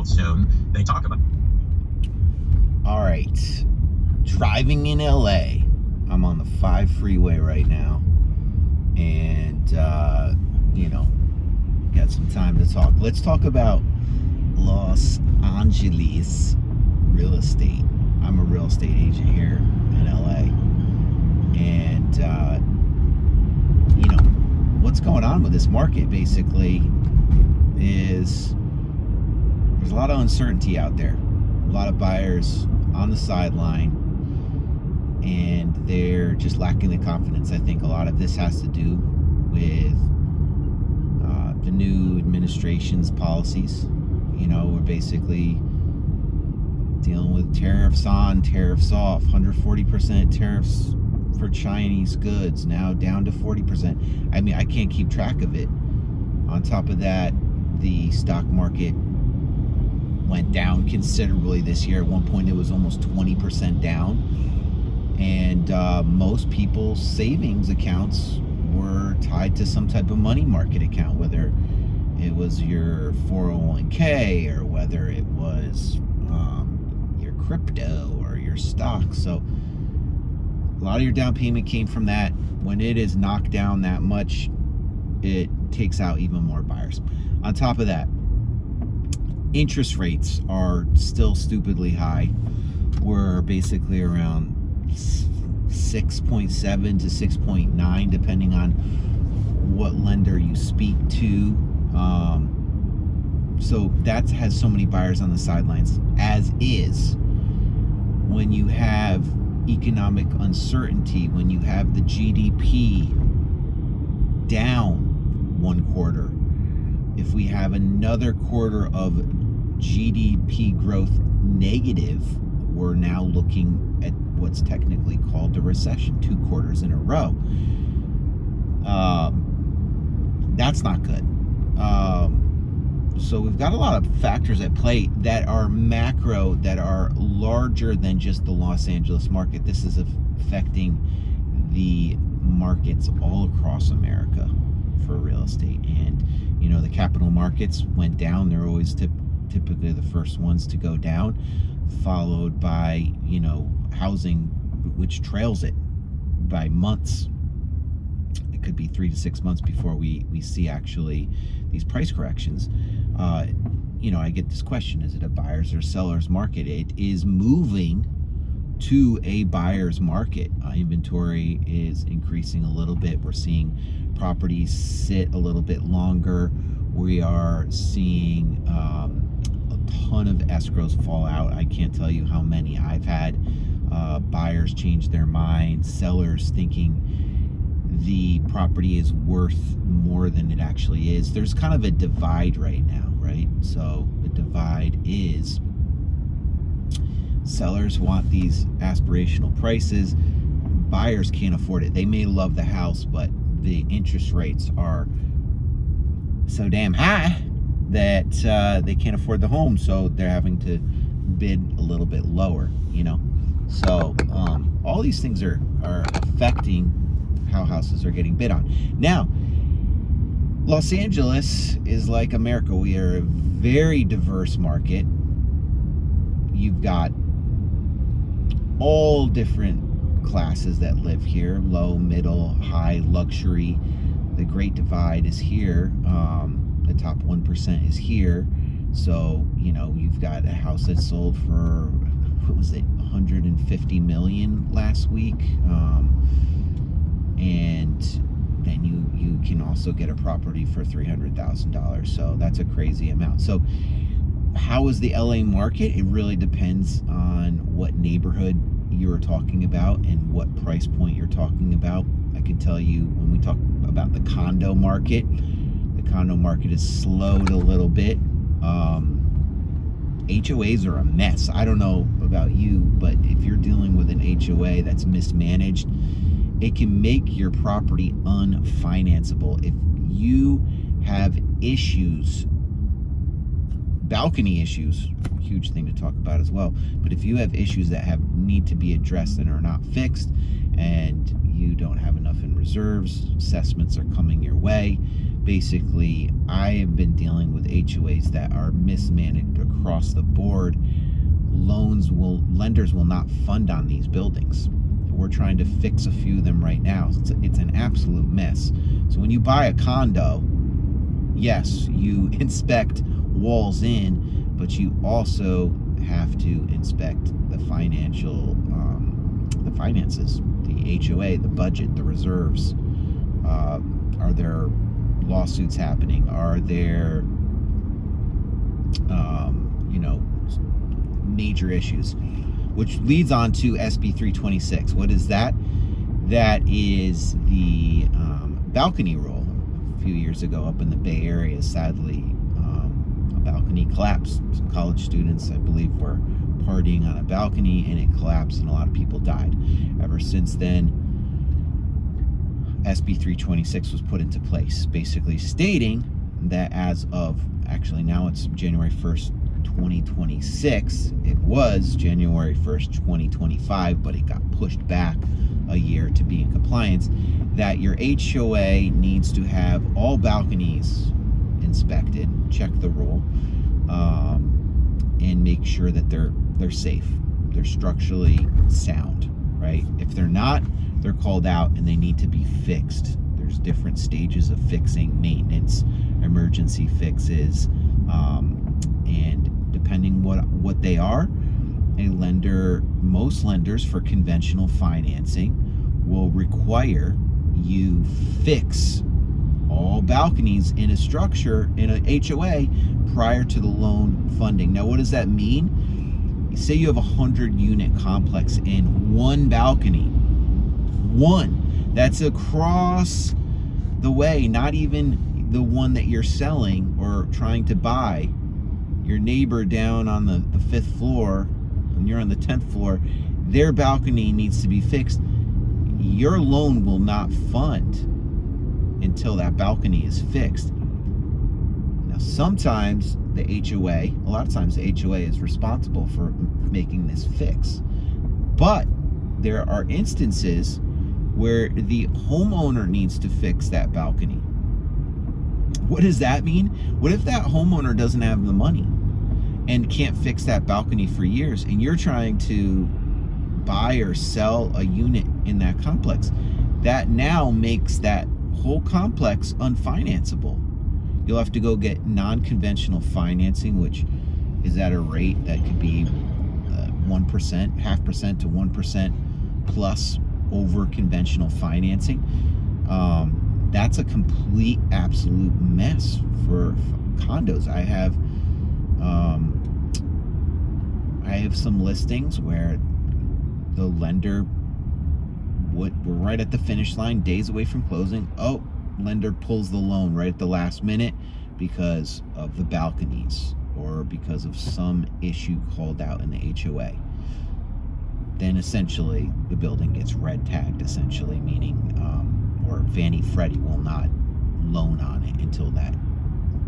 milestone. They talk about. All right, driving in LA. I'm on the 5 freeway right now, and got some time to talk. Let's talk about Los Angeles real estate. I'm a real estate agent here in LA, and what's going on with this market basically is there's a lot of uncertainty out there, a lot of buyers on the sideline, and they're just lacking the confidence. I think a lot of this has to do with the new administration's policies. We're basically dealing with tariffs on, tariffs off, 140% tariffs for Chinese goods, now down to 40%. I mean, I can't keep track of it. On top of that, the stock market went down considerably this year. At one point, it was almost 20% down. And most people's savings accounts were tied to some type of money market account, whether it was your 401k or whether it was your crypto or your stocks. So a lot of your down payment came from that. When it is knocked down that much, it takes out even more buyers. On top of that, interest rates are still stupidly high. We're basically around 6.7 to 6.9, depending on what lender you speak to. So that has so many buyers on the sidelines, as is when you have economic uncertainty, when you have the GDP down one quarter. If we have another quarter of GDP growth negative, we're now looking at what's technically called a recession, 2 quarters in a row. That's not good. So we've got a lot of factors at play that are macro, that are larger than just the Los Angeles market. This is affecting the markets all across America for real estate. And, the capital markets went down. They're always typically the first ones to go down, followed by, housing, which trails it by months. It could be 3 to 6 months before we see actually these price corrections. I get this question, is it a buyer's or seller's market? It is moving to a buyer's market. Inventory is increasing a little bit. We're seeing properties sit a little bit longer. We are seeing a ton of escrows fall out. I can't tell you how many I've had. Buyers change their mind, sellers thinking the property is worth more than it actually is. There's kind of a divide right now, right? So the divide is sellers want these aspirational prices. Buyers can't afford it. They may love the house, but the interest rates are so damn high that they can't afford the home, so they're having to bid a little bit lower, So all these things are affecting how houses are getting bid on. Now, Los Angeles is like America. We are a very diverse market. You've got all different classes that live here: low, middle, high, luxury. The Great Divide is here. The top 1% is here. So, you've got a house that sold for, what was it, 150 million last week. And then you can also get a property for $300,000. So that's a crazy amount. So how is the LA market? It really depends on what neighborhood you're talking about and what price point you're talking about. I can tell you, when we talk about the condo market has slowed a little bit. HOAs are a mess. I don't know about you, but if you're dealing with an HOA that's mismanaged, it can make your property unfinanceable. If you have issues, balcony issues, huge thing to talk about as well, but if you have issues that need to be addressed and are not fixed, and you don't have enough in reserves, assessments are coming your way, basically, I have been dealing with HOAs that are mismanaged across the board. Lenders will not fund on these buildings. We're trying to fix a few of them right now. It's an absolute mess. So when you buy a condo, yes, you inspect walls in, but you also have to inspect the finances, the HOA, the budget, the reserves. Are there lawsuits happening? Are there, major issues? Which leads on to SB 326. What is that? That is the balcony rule. A few years ago up in the Bay Area, sadly, a balcony collapsed. Some college students, I believe, were partying on a balcony and it collapsed and a lot of people died. Ever since then, SB 326 was put into place, basically stating that as of, actually now it's January 1st, 2026. It was January 1st, 2025, but it got pushed back a year to be in compliance, that your HOA needs to have all balconies inspected, check the rule, and make sure that they're safe, they're structurally sound, right? If they're not, they're called out and they need to be fixed. There's different stages of fixing: maintenance, emergency fixes, and depending what they are, most lenders for conventional financing will require you fix all balconies in a structure, in a HOA, prior to the loan funding. Now, what does that mean? Say you have a 100-unit complex and one balcony, that's across the way, not even the one that you're selling or trying to buy. Your neighbor down on the 5th floor, and you're on the 10th floor, their balcony needs to be fixed. Your loan will not fund until that balcony is fixed. Now, sometimes the HOA, a lot of times the HOA is responsible for making this fix. But there are instances where the homeowner needs to fix that balcony. What does that mean? What if that homeowner doesn't have the money and can't fix that balcony for years, and you're trying to buy or sell a unit in that complex? That now makes that whole complex unfinanceable. You'll have to go get non-conventional financing, which is at a rate that could be 1%, 0.5% to 1% plus over conventional financing. That's a complete, absolute mess for condos. I have some listings where the lender we're right at the finish line, days away from closing. Oh, lender pulls the loan right at the last minute because of the balconies or because of some issue called out in the HOA. Then essentially the building gets red tagged, essentially meaning, or Fannie Freddie will not loan on it until that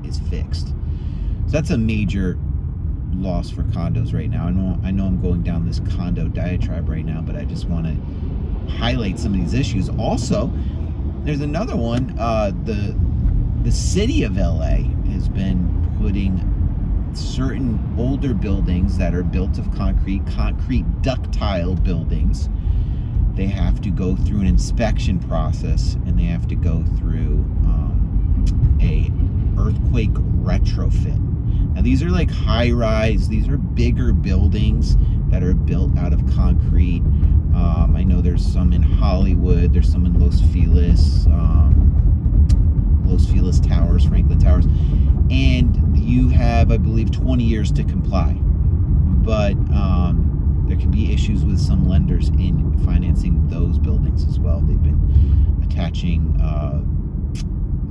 is fixed. So that's a major loss for condos right now. I know I'm going down this condo diatribe right now, but I just want to highlight some of these issues. Also, there's another one. The city of LA has been putting certain older buildings that are built of concrete ductile buildings. They have to go through an inspection process, and they have to go through a earthquake retrofit. Now, these are like high-rise. These are bigger buildings that are built out of concrete. I know there's some in Hollywood. There's some in Los Feliz Towers, Franklin Towers. And you have, I believe, 20 years to comply. But there can be issues with some lenders in financing those buildings as well. They've been attaching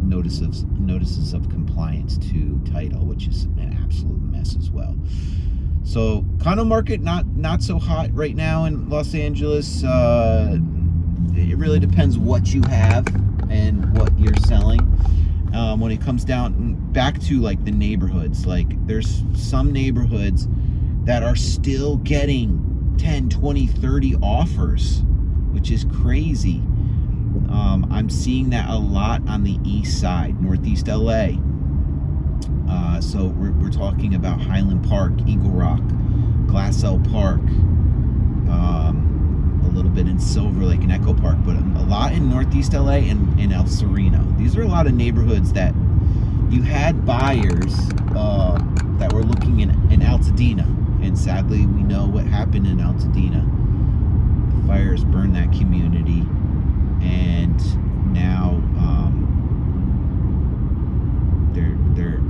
notices of compliance to title, which is an absolute mess as well. So condo market not so hot right now in Los Angeles. It really depends what you have and what you're selling. When it comes down back to like the neighborhoods, like there's some neighborhoods that are still getting 10, 20, 30 offers, which is crazy. I'm seeing that a lot on the east side, Northeast LA. So we're talking about Highland Park, Eagle Rock, Glassell Park, a little bit in Silver Lake and Echo Park, but a lot in Northeast LA and in El Sereno. These are a lot of neighborhoods that you had buyers that were looking in Altadena, and sadly we know what happened in Altadena. The fires burned that community, and now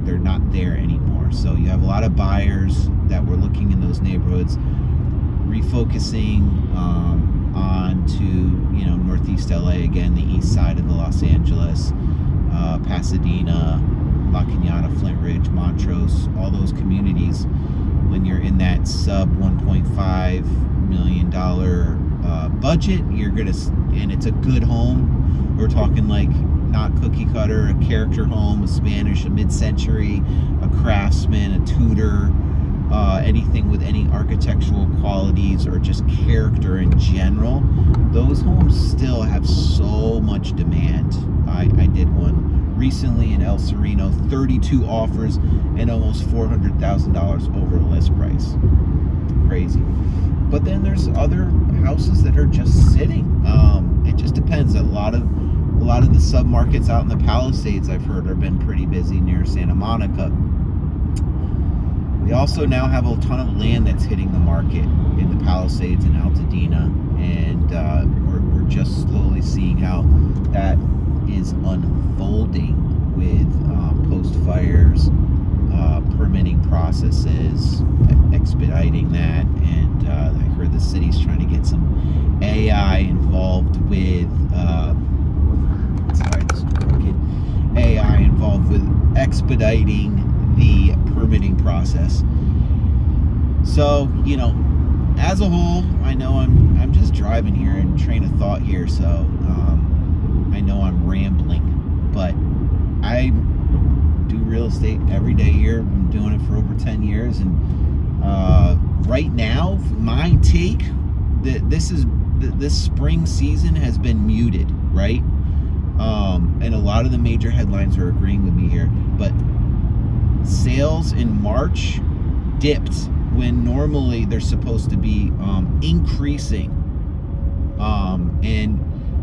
they're not there anymore. So you have a lot of buyers that were looking in those neighborhoods, refocusing on to Northeast LA again, the east side of the Los Angeles, Pasadena, La Cañada, Flint Ridge, Montrose, all those communities. When you're in that sub $1.5 million budget, you're gonna, and it's a good home. We're talking like not cookie cutter, a character home, a Spanish, a mid-century, a Craftsman, a Tudor, anything with any architectural qualities or just character in general. Those homes still have so much demand. I did one recently in El Sereno, 32 offers and almost $400,000 over list price. Crazy. But then there's other houses that are just sitting. It just depends. A lot of the sub-markets out in the Palisades, I've heard, have been pretty busy near Santa Monica. We also now have a ton of land that's hitting the market in the Palisades and Altadena, and we're just slowly seeing how that is unfolding with post-fires, permitting processes, expediting that, and I heard the city's trying to get some AI involved with expediting the permitting process. So, as a whole, I know I'm just driving here and train of thought here, so I know I'm rambling, but I do real estate every day here. I've been doing it for over 10 years, and right now, my take, this spring season has been muted, right? And a lot of the major headlines are agreeing with me here, but sales in March dipped when normally they're supposed to be increasing, and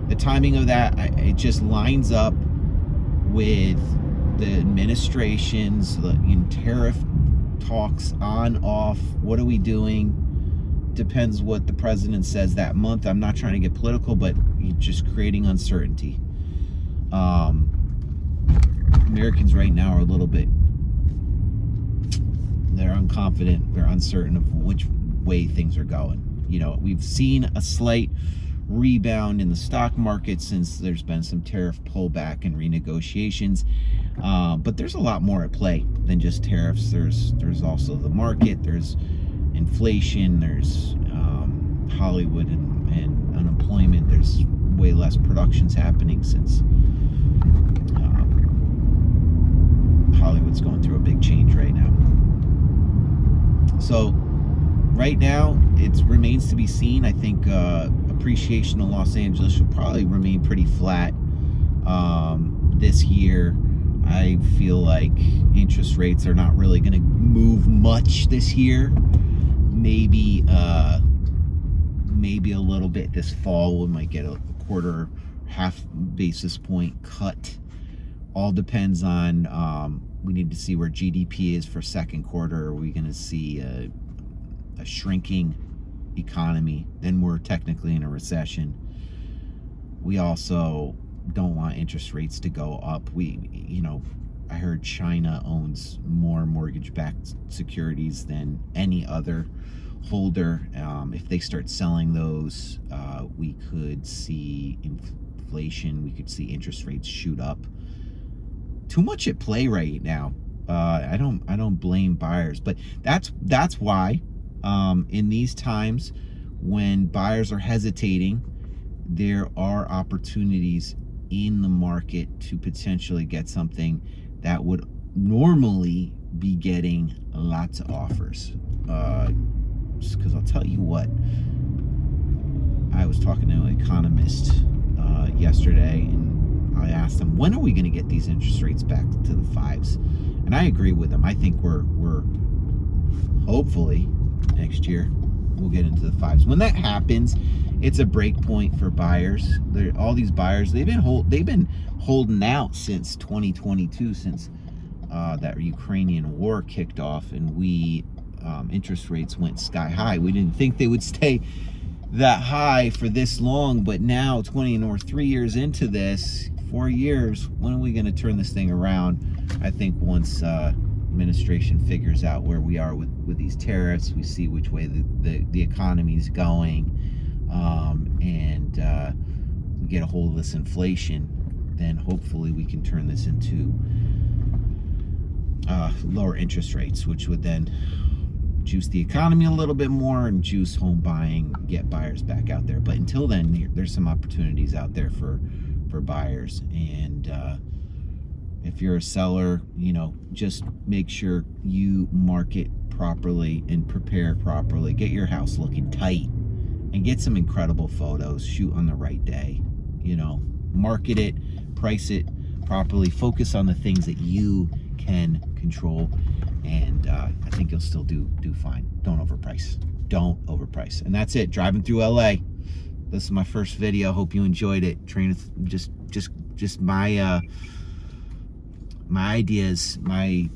the timing of that, it just lines up with the administration's tariff talks on, off. What are we doing? Depends what the president says that month. I'm not trying to get political, but you're just creating uncertainty. Americans right now are a little bit, they're unconfident, they're uncertain of which way things are going. We've seen a slight rebound in the stock market since there's been some tariff pullback and renegotiations, but there's a lot more at play than just tariffs. There's also the market, there's inflation, there's Hollywood and unemployment. There's way less productions happening since Hollywood's going through a big change right now. So right now it remains to be seen. I think appreciation in Los Angeles will probably remain pretty flat this year. I feel like interest rates are not really going to move much this year. Maybe a little bit this fall. We might get a quarter, half basis point cut. All depends on, we need to see where GDP is for second quarter. Are we going to see a shrinking economy? Then we're technically in a recession. We also don't want interest rates to go up. I heard China owns more mortgage-backed securities than any other holder. If they start selling those, we could see inflation. We could see interest rates shoot up. Too much at play right now. I don't blame buyers, but that's why in these times when buyers are hesitating, there are opportunities in the market to potentially get something that would normally be getting lots of offers. Just because I'll tell you what, I was talking to an economist yesterday, and I asked them, when are we going to get these interest rates back to the fives? And I agree with them. I think we're hopefully next year we'll get into the fives. When that happens, it's a break point for buyers. All these buyers, they've been holding out since 2022, since that Ukrainian war kicked off, and interest rates went sky high. We didn't think they would stay that high for this long, but now 3 years into this, 4 years, when are we going to turn this thing around? I think once administration figures out where we are with these tariffs, we see which way the economy is going, and we get a hold of this inflation, then hopefully we can turn this into lower interest rates, which would then juice the economy a little bit more and juice home buying, get buyers back out there. But until then, there's some opportunities out there for buyers. And if you're a seller, just make sure you market properly and prepare properly. Get your house looking tight and get some incredible photos. Shoot on the right day. Market it, price it properly. Focus on the things that you can control, and I think you'll still do fine. Don't overprice. And that's it. Driving through LA. This is my first video. Hope you enjoyed it. Just my ideas, my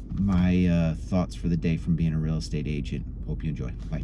thoughts for the day from being a real estate agent. Hope you enjoy. Bye.